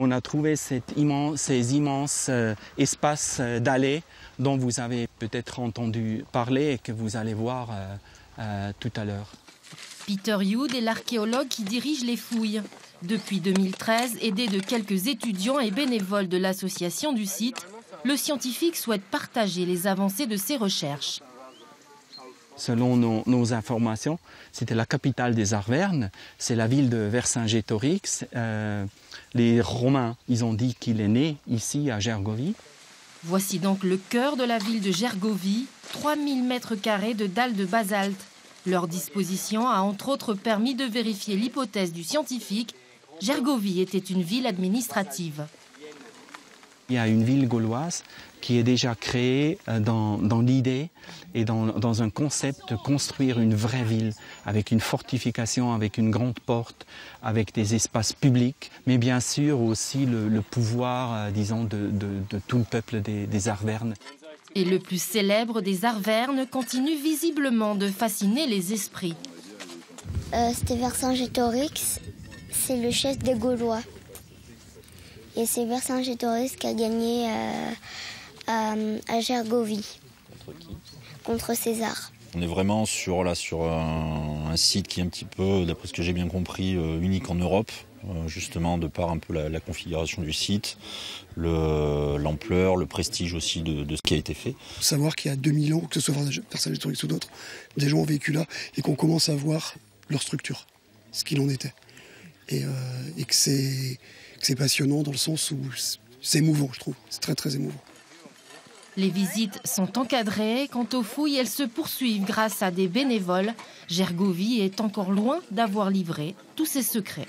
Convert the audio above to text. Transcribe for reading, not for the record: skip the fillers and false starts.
On a trouvé ces immenses espaces d'allées dont vous avez peut-être entendu parler et que vous allez voir tout à l'heure. Peter Youd est l'archéologue qui dirige les fouilles. Depuis 2013, aidé de quelques étudiants et bénévoles de l'association du site, le scientifique souhaite partager les avancées de ses recherches. Selon nos informations, c'était la capitale des Arvernes, c'est la ville de Vercingétorix. Les Romains, ils ont dit qu'il est né ici à Gergovie. Voici donc le cœur de la ville de Gergovie, 3000 mètres carrés de dalles de basalte. Leur disposition a entre autres permis de vérifier l'hypothèse du scientifique. Gergovie était une ville administrative. Il y a une ville gauloise qui est déjà créée dans l'idée et dans un concept de construire une vraie ville avec une fortification, avec une grande porte, avec des espaces publics, mais bien sûr aussi le pouvoir, disons, de tout le peuple des Arvernes. Et le plus célèbre des Arvernes continue visiblement de fasciner les esprits. C'était Vercingétorix, c'est le chef des Gaulois. Et c'est Vercingétorix qui a gagné à Gergovie. Contre qui ? Contre César. On est vraiment sur un site qui est un petit peu, d'après ce que j'ai bien compris, unique en Europe, justement de par un peu la configuration du site, l'ampleur, le prestige aussi de ce qui a été fait. Savoir qu'il y a 2000 ans, que ce soit Vercingétorix ou d'autres, des gens ont vécu là et qu'on commence à voir leur structure, ce qu'il en était. Et que c'est passionnant dans le sens où c'est émouvant, je trouve. C'est très très émouvant. Les visites sont encadrées. Quant aux fouilles, elles se poursuivent grâce à des bénévoles. Gergovie est encore loin d'avoir livré tous ses secrets.